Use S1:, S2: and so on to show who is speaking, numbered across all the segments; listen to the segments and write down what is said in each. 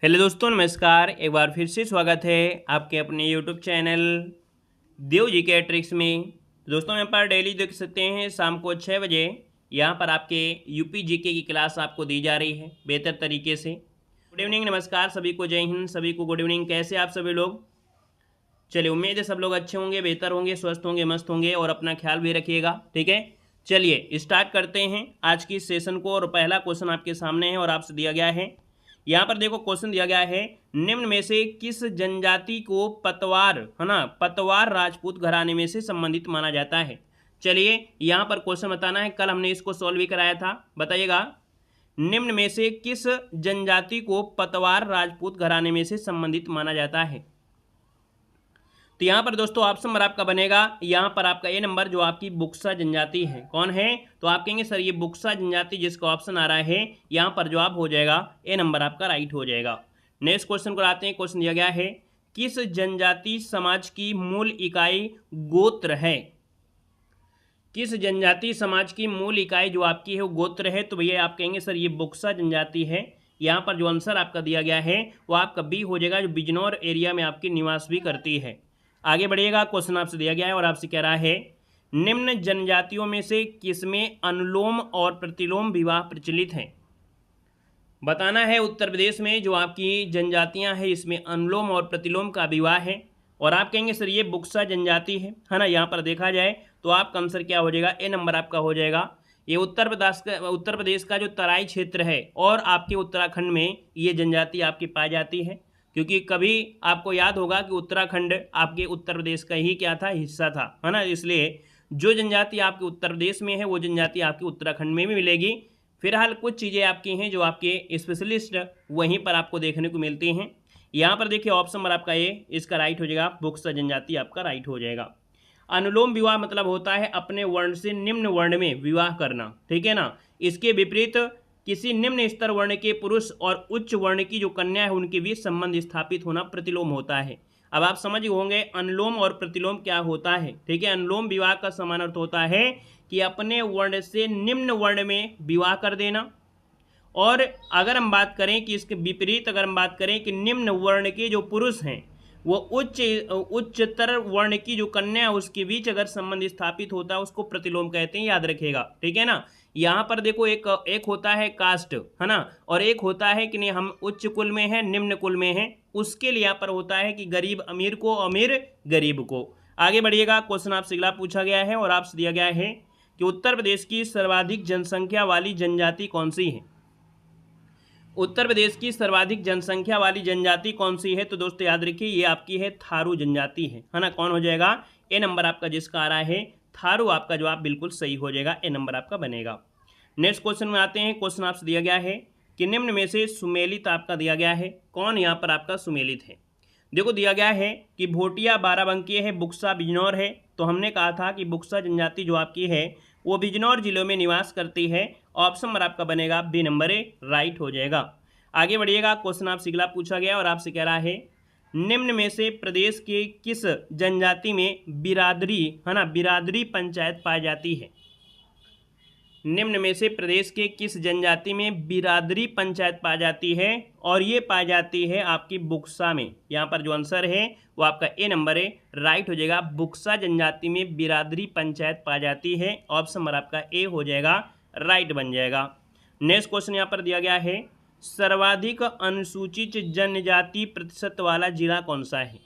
S1: Hello दोस्तों, नमस्कार। एक बार फिर से स्वागत है आपके अपने यूट्यूब चैनल देव जी के ट्रिक्स में। दोस्तों, यहाँ पर डेली देख सकते हैं शाम को 6 बजे यहाँ पर आपके यूपी जीके की क्लास आपको दी जा रही है बेहतर तरीके से। गुड इवनिंग, नमस्कार सभी को, जय हिंद सभी को, गुड इवनिंग। कैसे आप सभी लोग? चलिए, उम्मीद है सब लोग अच्छे होंगे, बेहतर होंगे, स्वस्थ होंगे, मस्त होंगे और अपना ख्याल भी रखिएगा। ठीक है, चलिए स्टार्ट करते हैं आज की सेशन को। और पहला क्वेश्चन आपके सामने है और आपसे दिया गया है। यहाँ पर देखो क्वेश्चन दिया गया है, निम्न में से किस जनजाति को पतवार, है ना, पतवार राजपूत घराने में से संबंधित माना जाता है। चलिए यहाँ पर क्वेश्चन बताना है, कल हमने इसको सॉल्व भी कराया था। बताइएगा, निम्न में से किस जनजाति को पतवार राजपूत घराने में से संबंधित माना जाता है। तो यहाँ पर दोस्तों ऑप्शन नंबर आपका बनेगा यहाँ पर आपका ए नंबर, जो आपकी बुक्सा जनजाति है। कौन है? तो आप कहेंगे सर ये बुक्सा जनजाति, जिसका ऑप्शन आ रहा है यहाँ पर जवाब हो जाएगा ए नंबर आपका राइट हो जाएगा। नेक्स्ट क्वेश्चन को आते हैं। क्वेश्चन दिया गया है, किस जनजाति समाज की मूल इकाई गोत्र है। किस जनजाति समाज की मूल इकाई जो आपकी है वो गोत्र है। तो भैया आप कहेंगे सर ये बुक्सा जनजाति है। यहाँ पर जो आंसर आपका दिया गया है वो आपका बी हो जाएगा, जो बिजनौर एरिया में आपकी निवास भी करती है। आगे बढ़िएगा, क्वेश्चन आपसे दिया गया है और आपसे कह रहा है, निम्न जनजातियों में से किसमें अनुलोम और प्रतिलोम विवाह प्रचलित है। बताना है उत्तर प्रदेश में जो आपकी जनजातियां हैं इसमें अनुलोम और प्रतिलोम का विवाह है। और आप कहेंगे सर ये बुक्सा जनजाति है ना। यहाँ पर देखा जाए तो आपका आंसर क्या हो जाएगा, ए नंबर आपका हो जाएगा। ये उत्तर प्रदेश का जो तराई क्षेत्र है और आपके उत्तराखंड में ये जनजाति आपकी पाई जाती है। क्योंकि कभी आपको याद होगा कि उत्तराखंड आपके उत्तर प्रदेश का ही क्या था, हिस्सा था, है ना। इसलिए जो जनजाति आपके उत्तर प्रदेश में है वो जनजाति आपके उत्तराखंड में भी मिलेगी। फिलहाल कुछ चीज़ें आपकी हैं जो आपके स्पेशलिस्ट वहीं पर आपको देखने को मिलती हैं। यहाँ पर देखिए ऑप्शन नंबर आपका ए, इसका राइट हो जाएगा, बुक्सा जनजाति आपका राइट हो जाएगा। अनुलोम विवाह मतलब होता है अपने वर्ण से निम्न वर्ण में विवाह करना, ठीक है ना। इसके विपरीत किसी निम्न स्तर वर्ण के पुरुष और उच्च वर्ण की जो कन्या है उनके बीच संबंध स्थापित होना प्रतिलोम होता है। अब आप समझ गए होंगे अनुलोम और प्रतिलोम क्या होता है। ठीक है, अनुलोम विवाह का समान अर्थ होता है कि अपने वर्ण से निम्न वर्ण में विवाह कर देना। और अगर हम बात करें कि इसके विपरीत, अगर हम बात करें कि निम्न वर्ण के जो पुरुष हैं वो उच्चतर वर्ण की जो कन्या है उसके बीच अगर संबंध स्थापित होता है उसको प्रतिलोम कहते हैं, याद रखिएगा। ठीक है ना। यहाँ पर देखो एक होता है कास्ट, है ना, और एक होता है कि नहीं हम उच्च कुल में हैं निम्न कुल में हैं। उसके लिए यहाँ पर होता है कि गरीब अमीर को, अमीर गरीब को। आगे बढ़िएगा, क्वेश्चन आपसे अगला पूछा गया है और आपसे दिया गया है कि उत्तर प्रदेश की सर्वाधिक जनसंख्या वाली जनजाति कौन सी है। उत्तर प्रदेश की सर्वाधिक जनसंख्या वाली जनजाति कौन सी है। तो दोस्तों याद रखिए ये आपकी है थारू जनजाति है ना। कौन हो जाएगा, ए नंबर आपका जिसका आ रहा है थारू, आपका जवाब बिल्कुल सही हो जाएगा, ए नंबर आपका बनेगा। नेक्स्ट क्वेश्चन में आते हैं। क्वेश्चन आपसे दिया गया है कि निम्न में से सुमेलित आपका दिया गया है। कौन यहाँ पर आपका सुमेलित है। देखो दिया गया है कि भोटिया बाराबंकी है, बुक्सा बिजनौर है। तो हमने कहा था कि बुक्सा जनजाति जो आपकी है वो बिजनौर जिलों में निवास करती है। ऑप्शन नंबर आपका बनेगा बी नंबर ए, राइट हो जाएगा। आगे बढ़िएगा, क्वेश्चन आपसे अगला पूछा गया और आपसे कह रहा है, निम्न में से प्रदेश के किस जनजाति में बिरादरी, है ना, बिरादरी पंचायत पाई जाती है। निम्न में से प्रदेश के किस जनजाति में बिरादरी पंचायत पाई जाती है। और ये पाई जाती है आपकी बुक्सा में। यहाँ पर जो आंसर है वो आपका ए नंबर है, राइट हो जाएगा। बुक्सा जनजाति में बिरादरी पंचायत पाई जाती है। ऑप्शन नंबर आपका ए हो जाएगा, राइट बन जाएगा। नेक्स्ट क्वेश्चन यहाँ पर दिया गया है, सर्वाधिक अनुसूचित जनजाति प्रतिशत वाला जिला कौन सा है।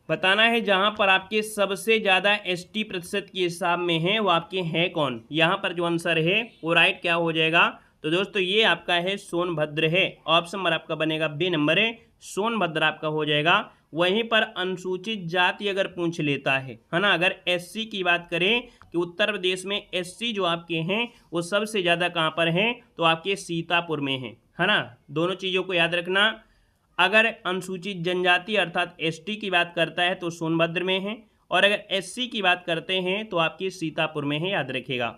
S1: बताना है जहां पर आपके सबसे ज़्यादा एसटी प्रतिशत के हिसाब में है वो आपके हैं कौन। यहाँ पर जो आंसर है वो राइट क्या हो जाएगा। तो दोस्तों ये आपका है सोनभद्र है। ऑप्शन नंबर आपका बनेगा बी नंबर है, सोनभद्र आपका हो जाएगा। वहीं पर अनुसूचित जाति अगर पूछ लेता है ना, अगर एससी की बात करें कि उत्तर प्रदेश में एससी जो आपके हैं वो सबसे ज़्यादा कहाँ पर हैं, तो आपके सीतापुर में है ना। दोनों चीज़ों को याद रखना, अगर अनुसूचित जनजाति अर्थात एसटी की बात करता है तो सोनभद्र में है, और अगर एससी की बात करते हैं तो आपकी सीतापुर में है, याद रखिएगा।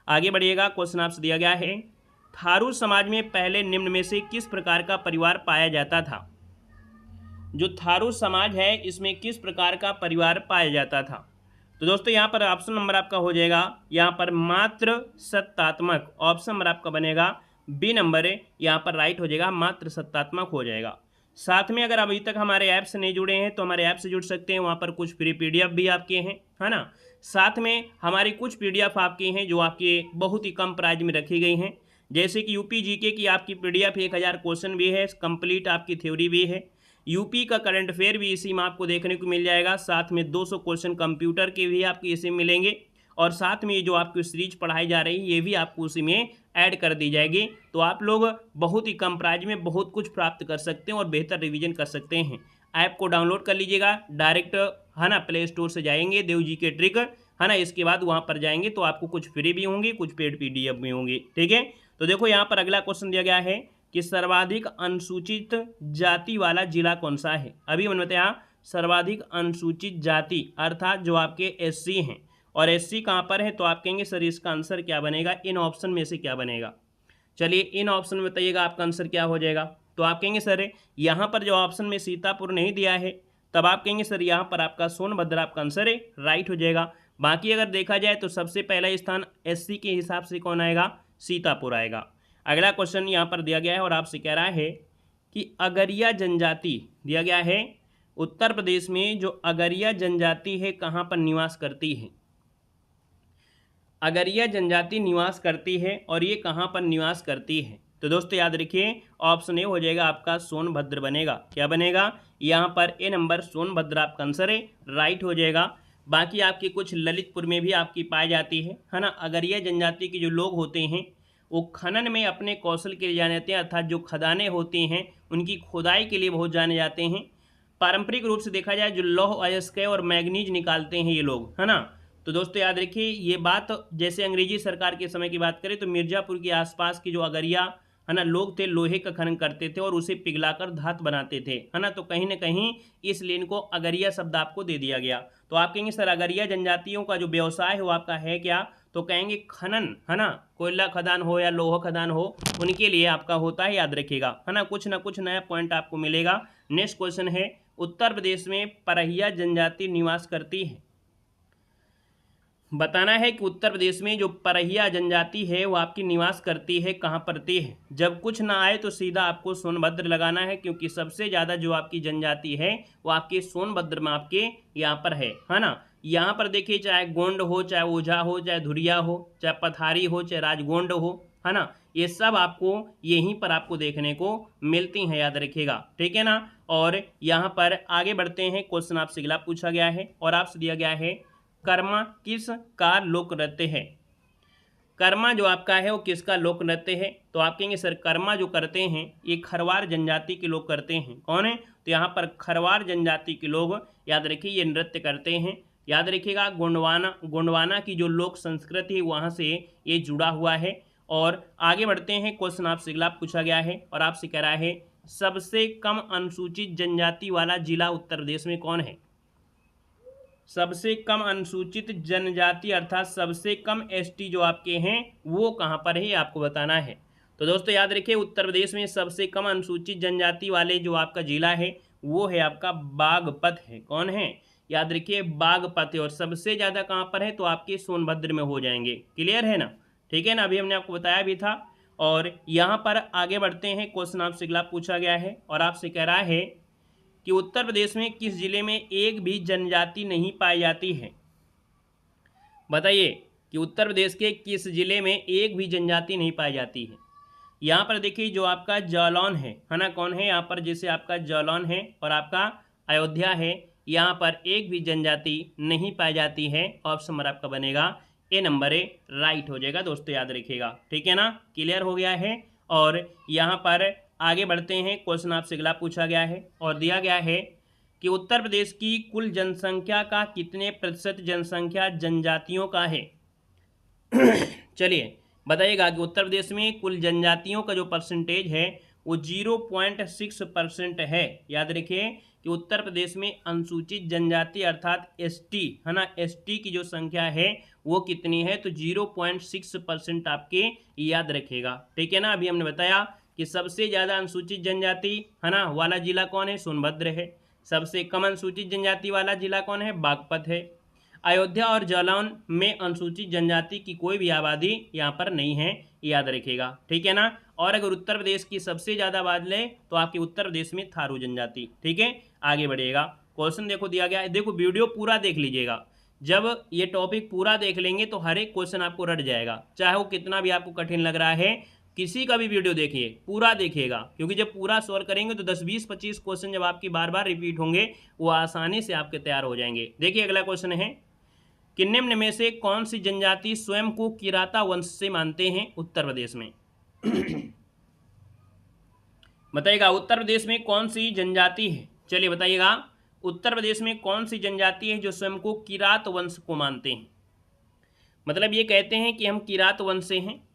S1: आगे बढ़िएगा, क्वेश्चन आपसे दिया गया है, थारू समाज में पहले निम्न में से किस प्रकार का परिवार पाया जाता था। जो थारू समाज है इसमें किस प्रकार का परिवार पाया जाता था। तो दोस्तों यहाँ पर ऑप्शन नंबर आपका हो जाएगा यहाँ पर मात्र सत्तात्मक। ऑप्शन नंबर आपका बनेगा बी नंबर यहाँ पर राइट हो जाएगा, मात्र सत्तात्मक हो जाएगा। साथ में अगर अभी तक हमारे ऐप से नहीं जुड़े हैं तो हमारे ऐप से जुड़ सकते हैं, वहाँ पर कुछ फ्री पीडीएफ भी आपके हैं, है ना। साथ में हमारी कुछ पीडीएफ आपकी हैं जो आपके बहुत ही कम प्राइस में रखी गई हैं, जैसे कि यूपी जीके की आपकी पीडीएफ 1000 क्वेश्चन भी है, कंप्लीट आपकी थ्योरी भी है, यूपी का करंट अफेयर भी इसी में आपको देखने को मिल जाएगा, साथ में 200 क्वेश्चन कंप्यूटर के भी आपको इसी में मिलेंगे, और साथ में जो आपकी सीरीज पढ़ाई जा रही है ये भी आपको उसी में ऐड कर दी जाएगी। तो आप लोग बहुत ही कम प्राइस में बहुत कुछ प्राप्त कर सकते हैं और बेहतर रिवीजन कर सकते हैं। ऐप को डाउनलोड कर लीजिएगा डायरेक्ट, है ना, प्ले स्टोर से जाएंगे देव जी के ट्रिक, है ना, इसके बाद वहाँ पर जाएंगे तो आपको कुछ फ्री भी होंगी, कुछ पेड पीडीएफ भी होंगी, ठीक है। तो देखो यहाँ पर अगला क्वेश्चन दिया गया है कि सर्वाधिक अनुसूचित जाति वाला जिला कौन सा है। अभी मैंने बताया सर्वाधिक अनुसूचित जाति अर्थात जो आपके एससी हैं, और एससी कहाँ पर है, तो आप कहेंगे सर इसका आंसर क्या बनेगा, इन ऑप्शन में से क्या बनेगा। चलिए इन ऑप्शन में बताइएगा आपका आंसर क्या हो जाएगा। तो आप कहेंगे सर यहाँ पर जो ऑप्शन में सीतापुर नहीं दिया है, तब आप कहेंगे सर यहाँ पर आपका सोनभद्र आपका आंसर है, राइट हो जाएगा। बाकी अगर देखा जाए तो सबसे पहला स्थान एससी के हिसाब से कौन आएगा, सीतापुर आएगा। अगला क्वेश्चन यहाँ पर दिया गया है और आपसे कह रहा है कि अगरिया जनजाति दिया गया है, उत्तर प्रदेश में जो अगरिया जनजाति है कहाँ पर निवास करती है। अगरिया जनजाति निवास करती है और ये कहाँ पर निवास करती है, तो दोस्तों याद रखिए ऑप्शन ए हो जाएगा आपका सोनभद्र बनेगा। क्या बनेगा, यहाँ पर ए नंबर सोनभद्र आपका आंसर है, राइट हो जाएगा। बाकी आपकी कुछ ललितपुर में भी आपकी पाई जाती है ना। अगरिया जनजाति के जो लोग होते हैं वो खनन में अपने कौशल के लिए जाने जाते हैं, अर्थात जो खदानें होती हैं उनकी खुदाई के लिए बहुत जाने जाते हैं। पारंपरिक रूप से देखा जाए जो लौह अयस्क और मैग्नीज निकालते हैं ये लोग, है ना। तो दोस्तों याद रखिए ये बात, जैसे अंग्रेजी सरकार के समय की बात करें तो मिर्जापुर के आसपास की जो अगरिया, है ना, लोग थे लोहे का खनन करते थे और उसे पिघलाकर धात बनाते थे, है ना। तो कहीं ना कहीं इसलिए इनको अगरिया शब्द आपको दे दिया गया। तो आप कहेंगे सर अगरिया जनजातियों का जो व्यवसाय है वो आपका है क्या, तो कहेंगे खनन, है ना, कोयला खदान हो या लोहा खदान हो उनके लिए आपका होता है, याद रखिएगा, है ना। कुछ ना कुछ नया पॉइंट आपको मिलेगा। नेक्स्ट क्वेश्चन है उत्तर प्रदेश में परहिया जनजाति निवास करती है। बताना है कि उत्तर प्रदेश में जो परहिया जनजाति है वो आपकी निवास करती है, कहाँ पड़ती है। जब कुछ ना आए तो सीधा आपको सोनभद्र लगाना है, क्योंकि सबसे ज़्यादा जो आपकी जनजाति है वो आपके सोनभद्र में आपके यहाँ पर है ना। यहाँ पर देखिए चाहे गोंड हो, चाहे ओझा हो, चाहे धुरिया हो, चाहे पथारी हो, चाहे राजगोंड हो, है ना, ये सब आपको यहीं पर आपको देखने को मिलती हैं, याद रखिएगा, ठीक है ना। और यहाँ पर आगे बढ़ते हैं, क्वेश्चन आपसे अगला पूछा गया है और आपसे दिया गया है कर्मा किस का लोक नृत्य है। कर्मा जो आपका है वो किसका लोक नृत्य है, तो आप कहेंगे सर कर्मा जो करते हैं ये खरवार जनजाति के लोग करते हैं। कौन है, तो यहाँ पर खरवार जनजाति के लोग, याद रखिए ये नृत्य करते हैं। याद रखिएगा गोंडवाना की जो लोक संस्कृति है वहाँ से ये जुड़ा हुआ है। और आगे बढ़ते हैं, क्वेश्चन आपसे अगला पूछा गया है और आपसे कह रहा है सबसे कम अनुसूचित जनजाति वाला जिला उत्तर प्रदेश में कौन है। सबसे कम अनुसूचित जनजाति अर्थात सबसे कम एसटी जो आपके हैं वो कहाँ पर है आपको बताना है। तो दोस्तों याद रखिए उत्तर प्रदेश में सबसे कम अनुसूचित जनजाति वाले जो आपका जिला है वो है आपका बागपत है। कौन है, याद रखिए बागपत है। और सबसे ज़्यादा कहाँ पर है, तो आपके सोनभद्र में हो जाएंगे। क्लियर है ना, ठीक है ना, अभी हमने आपको बताया भी था। और यहाँ पर आगे बढ़ते हैं, क्वेश्चन आपसे अगला पूछा गया है और आपसे कह रहा है कि उत्तर प्रदेश में किस जिले में एक भी जनजाति नहीं पाई जाती है। बताइए कि उत्तर प्रदेश के किस जिले में एक भी जनजाति नहीं पाई जाती है। यहाँ पर देखिए जो आपका जालौन है ना, कौन है यहाँ पर, जैसे आपका जालौन है और आपका अयोध्या है, यहाँ पर एक भी जनजाति नहीं पाई जाती है। ऑप्शन नंबर आपका बनेगा ए नंबर ए, राइट हो जाएगा। दोस्तों याद रखिएगा, ठीक है ना, क्लियर हो गया है। और यहाँ पर आगे बढ़ते हैं, क्वेश्चन आपसे अगला पूछा गया है और दिया गया है कि उत्तर प्रदेश की कुल जनसंख्या का कितने प्रतिशत जनसंख्या जनजातियों का है। चलिए बताइएगा कि उत्तर प्रदेश में कुल जनजातियों का जो परसेंटेज है वो 0.6% है। याद रखिए कि उत्तर प्रदेश में अनुसूचित जनजाति अर्थात एसटी, है ना, एसटी की जो संख्या है वो कितनी है, तो 0.6% आपके याद रखिएगा, ठीक है ना। अभी हमने बताया कि सबसे ज़्यादा अनुसूचित जनजाति, है ना, वाला जिला कौन है, सोनभद्र है। सबसे कम अनुसूचित जनजाति वाला जिला कौन है, बागपत है। अयोध्या और जालौन में अनुसूचित जनजाति की कोई भी आबादी यहाँ पर नहीं है, याद रखिएगा, ठीक है ना। और अगर उत्तर प्रदेश की सबसे ज़्यादा बात लें तो आपके उत्तर प्रदेश में थारू जनजाति। ठीक है, आगे बढ़िएगा। क्वेश्चन देखो दिया गया है, देखो वीडियो पूरा देख लीजिएगा। जब ये टॉपिक पूरा देख लेंगे तो हर एक क्वेश्चन आपको रट जाएगा, चाहे वो कितना भी आपको कठिन लग रहा है। किसी का भी वीडियो देखिए, पूरा देखिएगा, क्योंकि जब पूरा सॉल्व करेंगे तो 10 20 25 क्वेश्चन जब आपकी बार बार रिपीट होंगे वो आसानी से आपके तैयार हो जाएंगे। देखिए अगला क्वेश्चन है कि निम्न में से कौन सी जनजाति स्वयं को किराता वंश से मानते हैं उत्तर प्रदेश में? बताइएगा उत्तर प्रदेश में कौन सी जनजाति है, चलिए बताइएगा उत्तर प्रदेश में कौन सी जनजाति है जो स्वयं को किरात वंश को मानते हैं। मतलब ये कहते हैं कि हम किरात वंश से हैं।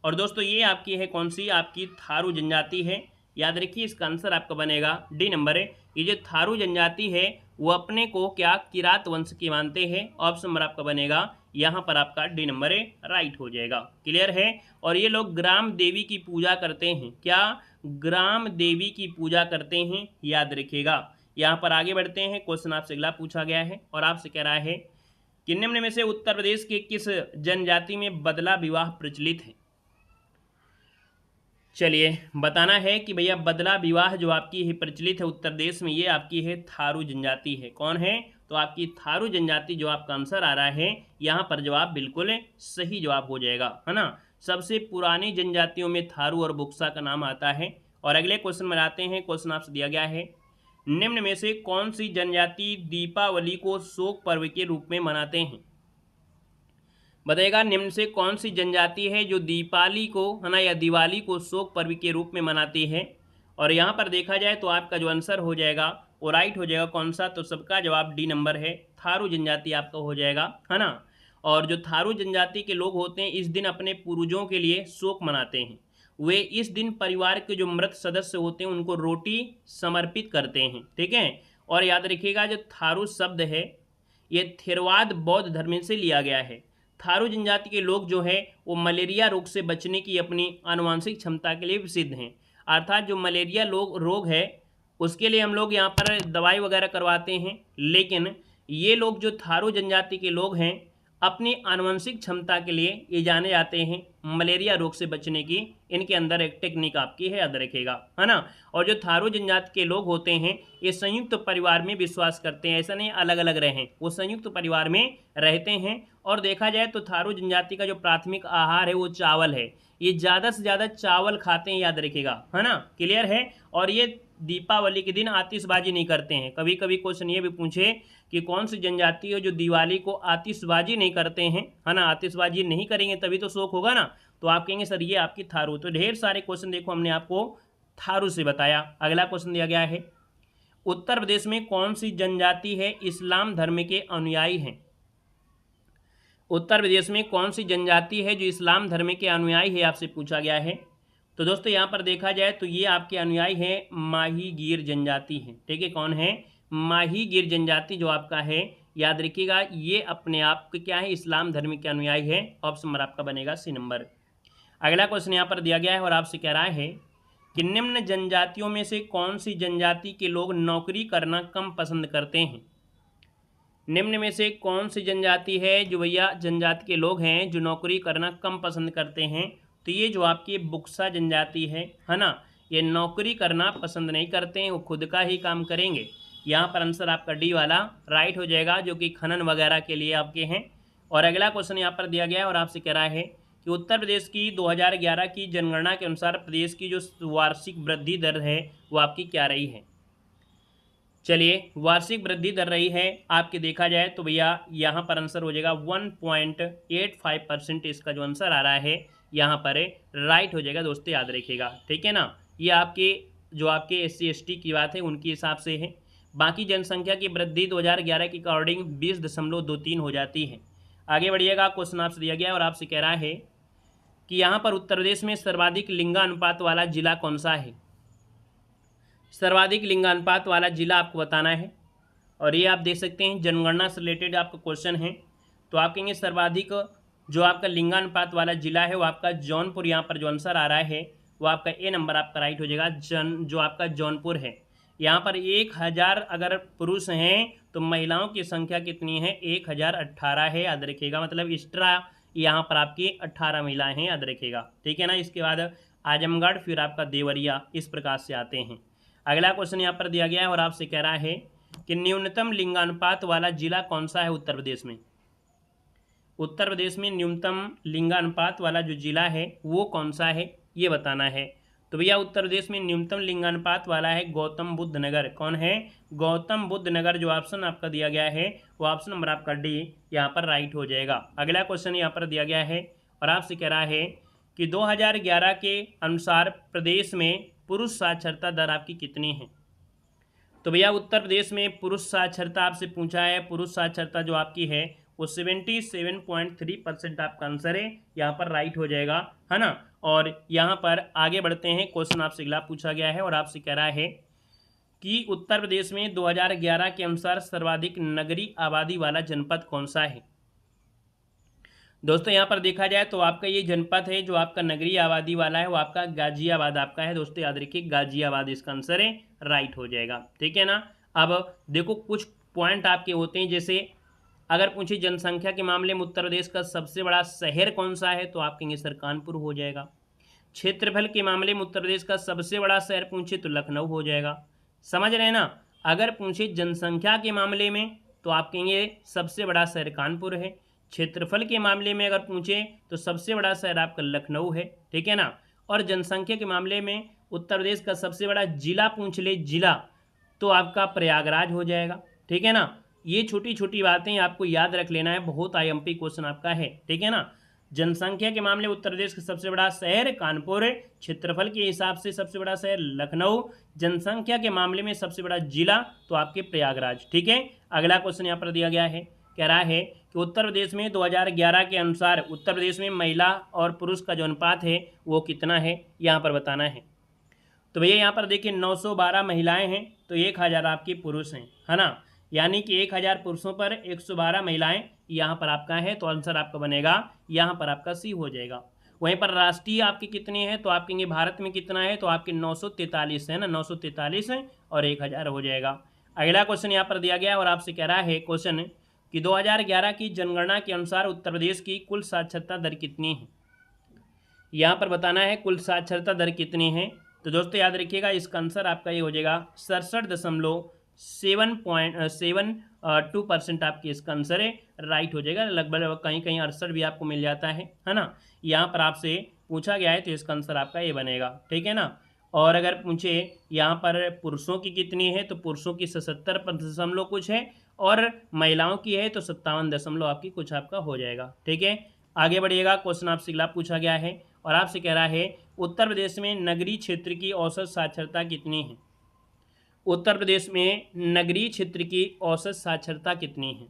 S1: और दोस्तों ये आपकी है कौन सी, आपकी थारू जनजाति है। याद रखिए इसका आंसर आपका बनेगा डी नंबर है। ये जो थारू जनजाति है वो अपने को क्या किरात वंश की मानते हैं। ऑप्शन नंबर आपका बनेगा यहाँ पर आपका डी नंबर है, राइट हो जाएगा। क्लियर है। और ये लोग ग्राम देवी की पूजा करते हैं, क्या, ग्राम देवी की पूजा करते हैं, याद रखिएगा। यहाँ पर आगे बढ़ते हैं, क्वेश्चन आपसे अगला पूछा गया है और आपसे कह रहा है कि निम्न में से उत्तर प्रदेश के किस जनजाति में बदला विवाह प्रचलित है। चलिए बताना है कि भैया बदला विवाह जो आपकी है प्रचलित है उत्तर प्रदेश में, ये आपकी है थारू जनजाति है। कौन है, तो आपकी थारू जनजाति जो आपका आंसर आ रहा है यहाँ पर जवाब बिल्कुल सही जवाब हो जाएगा, है ना। सबसे पुरानी जनजातियों में थारू और बुक्सा का नाम आता है। और अगले क्वेश्चन में आते हैं, क्वेश्चन आपसे दिया गया है निम्न में से कौन सी जनजाति दीपावली को शोक पर्व के रूप में मनाते हैं। बताइएगा निम्न से कौन सी जनजाति है जो दीपावली को, है ना, या दिवाली को शोक पर्व के रूप में मनाती है। और यहाँ पर देखा जाए तो आपका जो आंसर हो जाएगा वो राइट हो जाएगा। कौन सा, तो सबका जवाब डी नंबर है, थारू जनजाति आपका हो जाएगा, है ना। और जो थारू जनजाति के लोग होते हैं इस दिन अपने पूर्वजों के लिए शोक मनाते हैं। वे इस दिन परिवार के जो मृत सदस्य होते हैं उनको रोटी समर्पित करते हैं। ठीक है। और याद रखिएगा जो थारू शब्द है ये थेरवाद बौद्ध धर्म से लिया गया है। थारू जनजाति के लोग जो है वो मलेरिया रोग से बचने की अपनी आनुवंशिक क्षमता के लिए प्रसिद्ध हैं। अर्थात जो मलेरिया रोग है उसके लिए हम लोग यहाँ पर दवाई वगैरह करवाते हैं, लेकिन ये लोग जो थारू जनजाति के लोग हैं अपनी आनुवंशिक क्षमता के लिए ये जाने जाते हैं मलेरिया रोग से बचने की। इनके अंदर एक टेक्निक आपकी है, याद रखेगा, है ना। और जो थारू जनजाति के लोग होते हैं ये संयुक्त परिवार में विश्वास करते हैं, ऐसा नहीं अलग अलग रहें, वो संयुक्त परिवार में रहते हैं। और देखा जाए तो थारू जनजाति का जो प्राथमिक आहार है वो चावल है, ये ज़्यादा से ज़्यादा चावल खाते हैं, याद रखेगा, है ना। क्लियर है। और ये दीपावली के दिन आतिशबाजी नहीं करते हैं। कभी कभी क्वेश्चन ये भी पूछे कि कौन सी जनजाति है जो दिवाली को आतिशबाजी नहीं करते हैं, है ना। आतिशबाजी नहीं करेंगे तभी तो शोक होगा ना, तो आप कहेंगे सर ये आपकी थारू। तो ढेर सारे क्वेश्चन देखो हमने आपको थारू से बताया। अगला क्वेश्चन दिया गया है उत्तर प्रदेश में कौन सी जनजाति है इस्लाम धर्म के अनुयायी हैं। उत्तर प्रदेश में कौन सी जनजाति है जो इस्लाम धर्म के अनुयायी है, आपसे पूछा गया है। तो दोस्तों यहाँ पर देखा जाए तो ये आपके अनुयायी है माही गिर जनजाति है। ठीक है, कौन है, माही गिर जनजाति जो आपका है, याद रखिएगा ये अपने आप के क्या है, इस्लाम धर्म के अनुयायी है। ऑप्शन नंबर आपका बनेगा सी नंबर। अगला क्वेश्चन यहाँ पर दिया गया है और आपसे कह रहा है कि निम्न जनजातियों में से कौन सी जनजाति के लोग नौकरी करना कम पसंद करते हैं। निम्न में से कौन सी जनजाति है जो भैया जनजाति के लोग हैं जो नौकरी करना कम पसंद करते हैं। तो ये जो आपकी बुक्सा जनजाति है ना, ये नौकरी करना पसंद नहीं करते हैं, वो खुद का ही काम करेंगे। यहाँ पर आंसर आपका डी वाला राइट हो जाएगा, जो कि खनन वगैरह के लिए आपके हैं। और अगला क्वेश्चन यहाँ पर दिया गया है और आपसे कह रहा है कि उत्तर प्रदेश की 2011 की जनगणना के अनुसार प्रदेश की जो वार्षिक वृद्धि दर है वो आपकी क्या रही है। चलिए वार्षिक वृद्धि दर रही है आपके, देखा जाए तो भैया यहाँ पर आंसर हो जाएगा 1.85%। इसका जो आंसर आ रहा है यहाँ पर राइट हो जाएगा दोस्तों, याद रखिएगा। ठीक है ना, ये आपके जो आपके SC ST की बात है उनके हिसाब से है। बाकी जनसंख्या की वृद्धि 2011 के अकॉर्डिंग 20.23 हो जाती है। आगे बढ़िएगा, क्वेश्चन आपसे दिया गया और आपसे कह रहा है कि यहाँ पर उत्तर प्रदेश में सर्वाधिक लिंगानुपात वाला जिला कौन सा है। सर्वाधिक लिंगानुपात वाला जिला आपको बताना है। और ये आप देख सकते हैं जनगणना से रिलेटेड आपका क्वेश्चन है। तो आप कहेंगे सर्वाधिक जो आपका लिंगानुपात वाला जिला है वो आपका जौनपुर। यहाँ पर जो आंसर आ रहा है वो आपका ए नंबर आपका राइट हो जाएगा। जो आपका जौनपुर है, यहाँ पर 1000 अगर पुरुष हैं तो महिलाओं की संख्या कितनी है, 1018 है, याद रखिएगा। मतलब यहाँ पर आपकी 18 महिलाएं हैं, याद रखिएगा, ठीक है ना। इसके बाद आजमगढ़, फिर आपका देवरिया, इस प्रकार से आते हैं। अगला क्वेश्चन यहाँ पर दिया गया है और आपसे कह रहा है कि न्यूनतम लिंगानुपात वाला जिला कौन सा है उत्तर प्रदेश में। उत्तर प्रदेश में न्यूनतम लिंगानुपात वाला जो जिला है वो कौन सा है, ये बताना है। तो भैया उत्तर प्रदेश में न्यूनतम लिंगानुपात वाला है गौतम बुद्ध नगर। कौन है? गौतम बुद्ध नगर। जो ऑप्शन आपका दिया गया है वो ऑप्शन नंबर आपका डी यहाँ पर राइट हो जाएगा। अगला क्वेश्चन यहाँ पर दिया गया है और आपसे कह रहा है कि 2011 के अनुसार प्रदेश में पुरुष साक्षरता दर आपकी कितनी है। तो भैया उत्तर प्रदेश में पुरुष साक्षरता आपसे पूछा है, पुरुष साक्षरता जो आपकी है वो 77.3% आपका आंसर है, यहाँ पर राइट हो जाएगा, है ना। और यहाँ पर आगे बढ़ते हैं, क्वेश्चन आपसे अगला पूछा गया है और आपसे कह रहा है कि उत्तर प्रदेश में 2011 के अनुसार सर्वाधिक नगरीय आबादी वाला जनपद कौन सा है। दोस्तों यहाँ पर देखा जाए तो आपका ये जनपद है जो आपका नगरीय आबादी वाला है वो आपका गाजियाबाद आपका है। दोस्तों याद रखिए गाजियाबाद इसका आंसर है, राइट हो जाएगा, ठीक है ना। अब देखो कुछ पॉइंट आपके होते हैं, जैसे अगर पूछे जनसंख्या के मामले में उत्तर प्रदेश का सबसे बड़ा शहर कौन सा है तो आप कहेंगे सर कानपुर हो जाएगा। क्षेत्रफल के मामले में उत्तर प्रदेश का सबसे बड़ा शहर पूछे तो लखनऊ हो जाएगा, समझ रहे हैं ना। अगर पूछे जनसंख्या के मामले में तो आप कहेंगे सबसे बड़ा शहर कानपुर है। क्षेत्रफल के मामले में अगर पूछे तो सबसे बड़ा शहर आपका लखनऊ है, ठीक है ना। और जनसंख्या के मामले में उत्तर प्रदेश का सबसे बड़ा जिला पूछ ले जिला तो आपका प्रयागराज हो जाएगा, ठीक है ना। ये छोटी छोटी बातें आपको याद रख लेना है, बहुत आईएमपी क्वेश्चन आपका है, ठीक है ना। जनसंख्या के मामले उत्तर प्रदेश का सबसे बड़ा शहर कानपुर है, क्षेत्रफल के हिसाब से सबसे बड़ा शहर लखनऊ, जनसंख्या के मामले में सबसे बड़ा जिला तो आपके प्रयागराज, ठीक है। अगला क्वेश्चन यहाँ पर दिया गया है, कह रहा है कि उत्तर प्रदेश में 2011 के अनुसार उत्तर प्रदेश में महिला और पुरुष का जो अनुपात है वो कितना है, यहाँ पर बताना है। तो भैया यहाँ पर देखिए 912 महिलाएं हैं तो 1000 आपके पुरुष हैं, है ना। यानी कि 1000 पुरुषों पर 112 महिलाएं यहाँ पर आपका है, तो आंसर आपका बनेगा यहाँ पर आपका सी हो जाएगा। वहीं पर राष्ट्रीय आपकी कितनी है तो आप कहेंगे भारत में कितना है तो आपके 943 है ना, 943 है और 1000 हो जाएगा। अगला क्वेश्चन यहाँ पर दिया गया है और आपसे कह रहा है क्वेश्चन कि 2011 की जनगणना के अनुसार उत्तर प्रदेश की कुल साक्षरता दर कितनी है, यहाँ पर बताना है कुल साक्षरता दर कितनी है। तो दोस्तों याद रखिएगा इसका आंसर आपका ये हो जाएगा 67.72% आपकी इसका आंसर है, राइट हो जाएगा। लगभग कहीं कहीं 68 भी आपको मिल जाता है ना। यहाँ पर आपसे पूछा गया है तो इसका आंसर आपका ये बनेगा, ठीक है ना। और अगर पूछे यहाँ पर पुरुषों की कितनी है तो पुरुषों की 77 कुछ है और महिलाओं की है तो 57 आपकी कुछ आपका हो जाएगा, ठीक है। आगे बढ़िएगा, क्वेश्चन आपसे अगला पूछा गया है और आपसे कह रहा है उत्तर प्रदेश में नगरीय क्षेत्र की औसत साक्षरता कितनी है। उत्तर प्रदेश में नगरीय क्षेत्र की औसत साक्षरता कितनी है,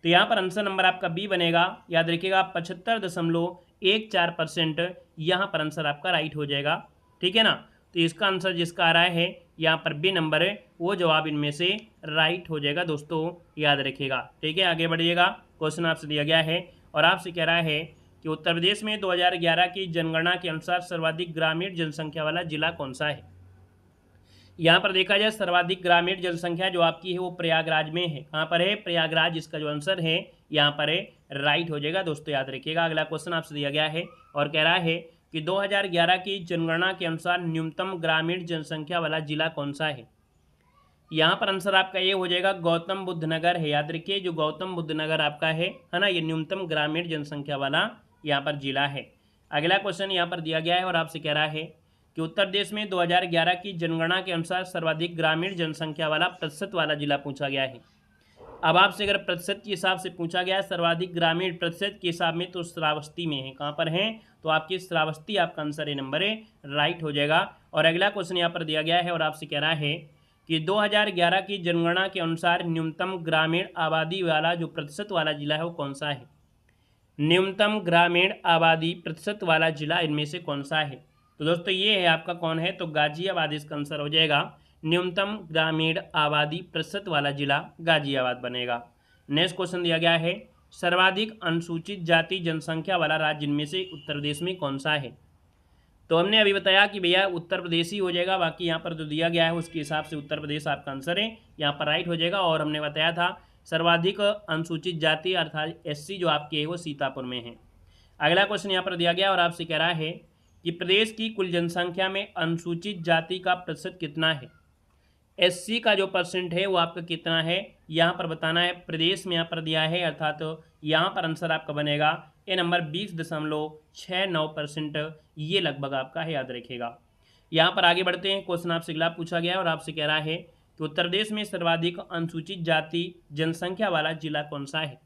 S1: तो यहाँ पर आंसर नंबर आपका बी बनेगा, याद रखिएगा 75.14% यहाँ पर आंसर आपका राइट हो जाएगा, ठीक है ना। तो इसका आंसर जिसका आ रहा है यहाँ पर बी नंबर है वो जवाब इनमें से राइट हो जाएगा, दोस्तों याद रखिएगा, ठीक है। आगे बढ़िएगा, क्वेश्चन आपसे दिया गया है और आपसे कह रहा है कि उत्तर प्रदेश में 2011 की जनगणना के अनुसार सर्वाधिक ग्रामीण जनसंख्या वाला जिला कौन सा है। यहाँ पर देखा जाए सर्वाधिक ग्रामीण जनसंख्या जो आपकी है वो प्रयागराज में है। कहाँ पर है? प्रयागराज। इसका जो आंसर है यहाँ पर है राइट हो जाएगा, दोस्तों याद रखिएगा। अगला क्वेश्चन आपसे दिया गया है और कह रहा है कि 2011 की जनगणना के अनुसार न्यूनतम ग्रामीण जनसंख्या वाला जिला कौन सा है। यहाँ पर आंसर आपका ये हो जाएगा गौतम बुद्ध नगर है, याद रखिए जो गौतम बुद्ध नगर आपका है ना, ये न्यूनतम ग्रामीण जनसंख्या वाला यहाँ पर जिला है। अगला क्वेश्चन यहाँ पर दिया गया है और आपसे कह रहा है कि उत्तर प्रदेश में 2011 की जनगणना के अनुसार सर्वाधिक ग्रामीण जनसंख्या वाला प्रतिशत वाला जिला पूछा गया है। अब आपसे अगर प्रतिशत के हिसाब से पूछा गया है सर्वाधिक ग्रामीण प्रतिशत के हिसाब में तो श्रावस्ती में है। कहाँ पर है? तो आपकी श्रावस्ती आपका आंसर ए नंबर है, राइट हो जाएगा। और अगला क्वेश्चन यहाँ पर दिया गया है और आपसे कह रहा है कि 2011 की जनगणना के अनुसार न्यूनतम ग्रामीण आबादी वाला जो प्रतिशत वाला जिला है वो कौन सा है। न्यूनतम ग्रामीण आबादी प्रतिशत वाला जिला इनमें से कौन सा है। तो दोस्तों ये है आपका कौन है, तो गाजियाबाद इसका आंसर हो जाएगा। न्यूनतम ग्रामीण आबादी प्रतिशत वाला जिला गाजियाबाद बनेगा। नेक्स्ट क्वेश्चन दिया गया है सर्वाधिक अनुसूचित जाति जनसंख्या वाला राज्य इनमें से उत्तर प्रदेश में कौन सा है। तो हमने अभी बताया कि भैया उत्तर प्रदेश ही हो जाएगा, बाकी यहाँ पर जो दिया गया है उसके हिसाब से उत्तर प्रदेश आपका आंसर है, यहाँ पर राइट हो जाएगा। और हमने बताया था सर्वाधिक अनुसूचित जाति अर्थात SC जो आपकी है वो सीतापुर में है। अगला क्वेश्चन यहाँ पर दिया गया और आपसे कह रहा है कि प्रदेश की कुल जनसंख्या में अनुसूचित जाति का प्रतिशत कितना है। एससी का जो परसेंट है वो आपका कितना है यहाँ पर बताना है। प्रदेश में यहाँ पर दिया है, अर्थात तो यहाँ पर आंसर आपका बनेगा ए नंबर 20.69%। ये लगभग आपका है, याद रखिएगा। यहाँ पर आगे बढ़ते हैं। क्वेश्चन आपसे अगला पूछा गया और आपसे कह रहा है कि उत्तर प्रदेश में सर्वाधिक अनुसूचित जाति जनसंख्या वाला जिला कौन सा है।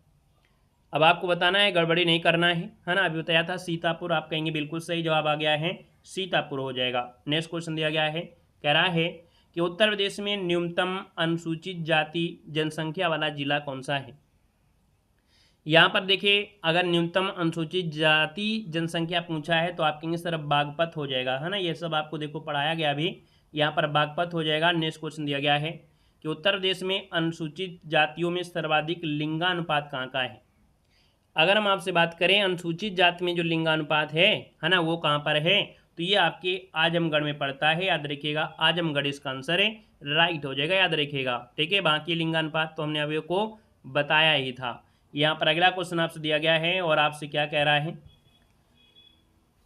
S1: अब आपको बताना है, गड़बड़ी नहीं करना है ना। अभी बताया था सीतापुर, आप कहेंगे बिल्कुल सही जवाब आ गया है, सीतापुर हो जाएगा। नेक्स्ट क्वेश्चन दिया गया है, कह रहा है कि उत्तर प्रदेश में न्यूनतम अनुसूचित जाति जनसंख्या वाला जिला कौन सा है। यहाँ पर देखिए, अगर न्यूनतम अनुसूचित जाति जनसंख्या पूछा है तो आप कहेंगे सर बागपत हो जाएगा, है ना। ये सब आपको देखो पढ़ाया गया अभी, यहाँ पर बागपत हो जाएगा। नेक्स्ट क्वेश्चन दिया गया है कि उत्तर प्रदेश में अनुसूचित जातियों में सर्वाधिक लिंगानुपात कहाँ का है। अगर हम आपसे बात करें अनुसूचित जाति में जो लिंगानुपात है ना, वो कहाँ पर है, तो ये आपके आजमगढ़ में पड़ता है, याद रखिएगा। आजमगढ़ इसका आंसर है, राइट हो जाएगा, याद रखिएगा। ठीक है, बाकी लिंगानुपात तो हमने अभी को बताया ही था। यहाँ पर अगला क्वेश्चन आपसे दिया गया है और आपसे क्या कह रहा है,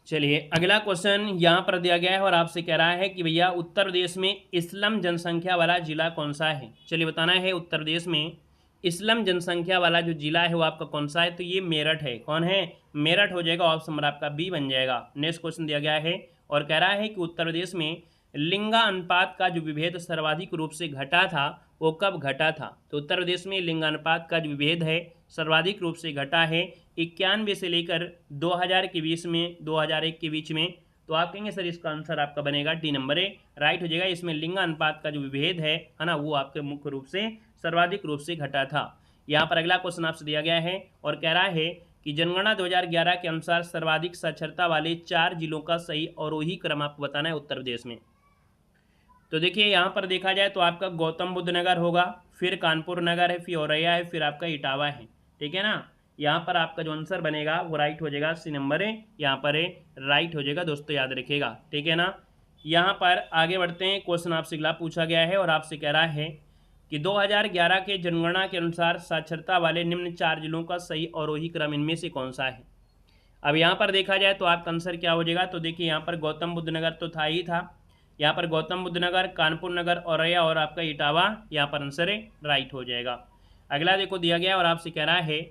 S1: चलिए अगला क्वेश्चन यहाँ पर दिया गया है और आपसे कह रहा है कि भैया उत्तर प्रदेश में इस्लाम जनसंख्या वाला जिला कौन सा है। चलिए बताना है, उत्तर प्रदेश में इस्लाम जनसंख्या वाला जो जिला है वो आपका कौन सा है, तो ये मेरठ है। कौन है, मेरठ हो जाएगा। ऑप्शन नंबर आपका बी बन जाएगा। नेक्स्ट क्वेश्चन दिया गया है और कह रहा है कि उत्तर प्रदेश में लिंगानुपात का जो विभेद सर्वाधिक रूप से घटा था वो कब घटा था। तो उत्तर प्रदेश में लिंगानुपात का जो विभेद है सर्वाधिक रूप से घटा है 91 से लेकर 2000 के बीच में, 2001 के बीच में। तो आप कहेंगे सर इसका आंसर आपका बनेगा डी नंबर ए, राइट हो जाएगा। इसमें लिंगानुपात का जो विभेद है ना, वो आपके मुख्य रूप से सर्वाधिक रूप से घटा था। यहाँ पर अगला क्वेश्चन आपसे दिया गया है और कह रहा है कि जनगणना 2011 के अनुसार सर्वाधिक साक्षरता वाले 4 जिलों का सही अवरोही क्रम आपको बताना है उत्तर प्रदेश में। तो देखिए यहाँ पर देखा जाए तो आपका गौतम बुद्ध नगर होगा, फिर कानपुर नगर है, फिर औरैया है, फिर आपका इटावा है। ठीक है ना, यहाँ पर आपका जो आंसर बनेगा वो राइट हो जाएगा, सी नंबर है, यहाँ पर है, राइट हो जाएगा दोस्तों, याद रखिएगा। ठीक है ना, यहाँ पर आगे बढ़ते हैं। क्वेश्चन आपसे अगला पूछा गया है और आपसे कह रहा है कि 2011 के जनगणना के अनुसार साक्षरता वाले निम्न 4 जिलों का सही अवरोही क्रम इनमें से कौन सा है। अब यहाँ पर देखा जाए तो आपका आंसर क्या हो जाएगा, तो देखिए यहाँ पर गौतम बुद्ध नगर तो था ही था, यहाँ पर गौतम बुद्ध नगर, कानपुर नगर, औरैया और आपका इटावा, यहाँ पर आंसर है, राइट हो जाएगा। अगला देखो दिया गया और आपसे कह रहा है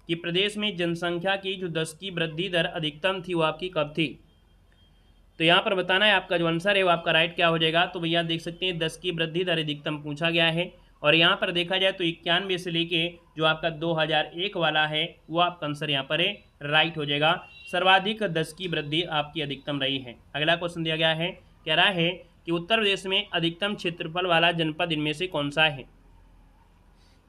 S1: कि प्रदेश में जनसंख्या की जो 10 की वृद्धि दर अधिकतम थी वो आपकी कब थी। तो यहाँ पर बताना है आपका जो आंसर है वो आपका राइट क्या हो जाएगा। तो भैया देख सकते हैं 10 की वृद्धि दर अधिकतम पूछा गया है और यहाँ पर देखा जाए तो 91 से लेके जो आपका 2001 वाला है वो आपका आंसर यहाँ पर है, राइट हो जाएगा। सर्वाधिक 10 की वृद्धि आपकी अधिकतम रही है। अगला क्वेश्चन दिया गया है, कह रहा है कि उत्तर प्रदेश में अधिकतम क्षेत्रफल वाला जनपद इनमें से कौन सा है।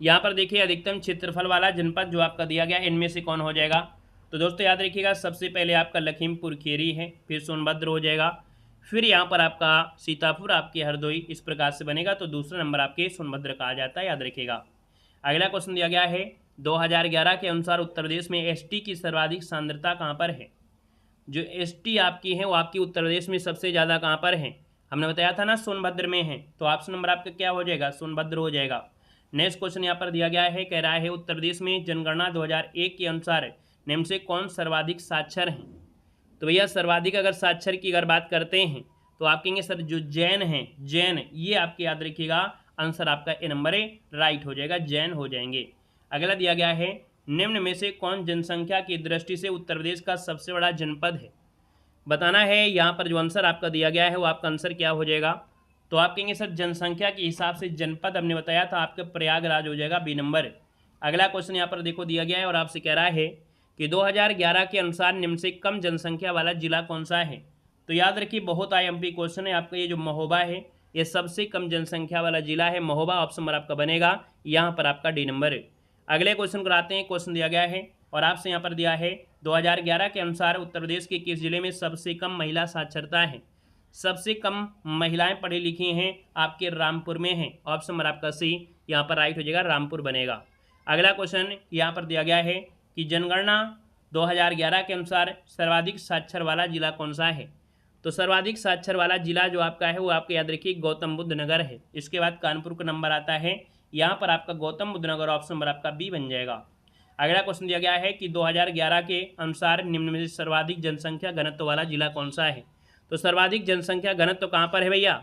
S1: यहाँ पर देखिए अधिकतम क्षेत्रफल वाला जनपद जो आपका दिया गया इनमें से कौन हो जाएगा। तो दोस्तों याद रखिएगा, सबसे पहले आपका लखीमपुर खीरी है, फिर सोनभद्र हो जाएगा, फिर यहाँ पर आपका सीतापुर, आपके हरदोई, इस प्रकार से बनेगा। तो दूसरा नंबर आपके सोनभद्र का आ जाता है, याद रखिएगा। अगला क्वेश्चन दिया गया है 2011 के अनुसार उत्तर प्रदेश में एसटी की सर्वाधिक सांद्रता कहाँ पर है। जो एसटी आपकी है वो आपकी उत्तर प्रदेश में सबसे ज़्यादा कहाँ पर है, हमने बताया था ना सोनभद्र में है। तो ऑप्शन नंबर आपका क्या हो जाएगा, सोनभद्र हो जाएगा। नेक्स्ट क्वेश्चन यहाँ पर दिया गया है, कह रहा है उत्तर प्रदेश में जनगणना 2001 के अनुसार निम्न से कौन सर्वाधिक साक्षर हैं। तो भैया सर्वाधिक अगर साक्षर की अगर बात करते हैं तो आप कहेंगे सर जो जैन हैं, जैन, ये आपके याद रखिएगा, आंसर आपका ए नंबर है, राइट हो जाएगा, जैन हो जाएंगे। अगला दिया गया है निम्न में से कौन जनसंख्या की दृष्टि से उत्तर प्रदेश का सबसे बड़ा जनपद है। बताना है, यहाँ पर जो आंसर आपका दिया गया है वो आपका आंसर क्या हो जाएगा। तो आप कहेंगे सर जनसंख्या के हिसाब से जनपद हमने बताया था आपका प्रयागराज हो जाएगा, बी नंबर। अगला क्वेश्चन यहाँ पर देखो दिया गया है और आपसे कह रहा है कि 2011 के अनुसार निम्न से कम जनसंख्या वाला जिला कौन सा है। तो याद रखिए बहुत आईएमपी क्वेश्चन है आपका, ये जो महोबा है ये सबसे कम जनसंख्या वाला जिला है, महोबा। ऑप्शन नंबर आपका बनेगा यहाँ पर आपका डी नंबर है। अगले क्वेश्चन को आते हैं। क्वेश्चन दिया गया है और आपसे यहाँ पर दिया है 2011 के अनुसार उत्तर प्रदेश के किस जिले में सबसे कम महिला साक्षरता है। सबसे कम महिलाएं पढ़ी लिखी हैं आपके रामपुर में हैं। ऑप्शन नंबर आपका सी यहाँ पर राइट हो जाएगा, रामपुर बनेगा। अगला क्वेश्चन यहाँ पर दिया गया है कि जनगणना 2011 के अनुसार सर्वाधिक साक्षर वाला जिला कौन सा है। तो सर्वाधिक साक्षर वाला जिला जो आपका है वो आपको याद रखिए गौतम बुद्ध नगर है। इसके बाद कानपुर का नंबर आता है, यहाँ पर आपका गौतम बुद्ध नगर, ऑप्शन नंबर आपका बी बन जाएगा। अगला क्वेश्चन दिया गया है कि 2011 के अनुसार निम्न में से सर्वाधिक जनसंख्या घनत्व वाला जिला कौन सा है। तो सर्वाधिक जनसंख्या घनत्व कहाँ पर है भैया,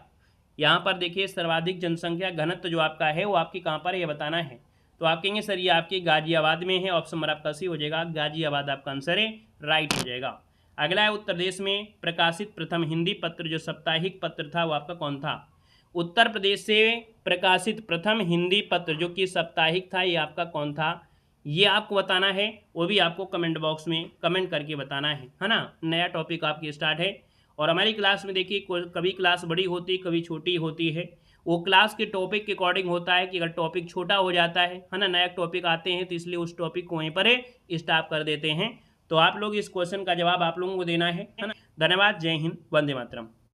S1: यहाँ पर देखिए सर्वाधिक जनसंख्या घनत्व जो आपका है वो आपकी कहाँ पर है ये बताना है। तो आप कहेंगे सर ये आपके गाजियाबाद में है, ऑप्शन नंबर आपका सी हो जाएगा, गाजियाबाद आपका आंसर है, राइट हो जाएगा। अगला है उत्तर प्रदेश में प्रकाशित प्रथम हिंदी पत्र जो साप्ताहिक पत्र था वो आपका कौन था। उत्तर प्रदेश से प्रकाशित प्रथम हिंदी पत्र जो कि साप्ताहिक था ये आपका कौन था, ये आपको बताना है, वो भी आपको कमेंट बॉक्स में कमेंट करके बताना है ना। नया टॉपिक आपकी स्टार्ट है और हमारी क्लास में देखिए कभी क्लास बड़ी होती कभी छोटी होती है, वो क्लास के टॉपिक के अकॉर्डिंग होता है कि अगर टॉपिक छोटा हो जाता है ना, नया टॉपिक आते हैं तो इसलिए उस टॉपिक को वहीं पर स्टॉप कर देते हैं। तो आप लोग इस क्वेश्चन का जवाब आप लोगों को देना है ना। धन्यवाद, जय हिंद, वंदे मातरम।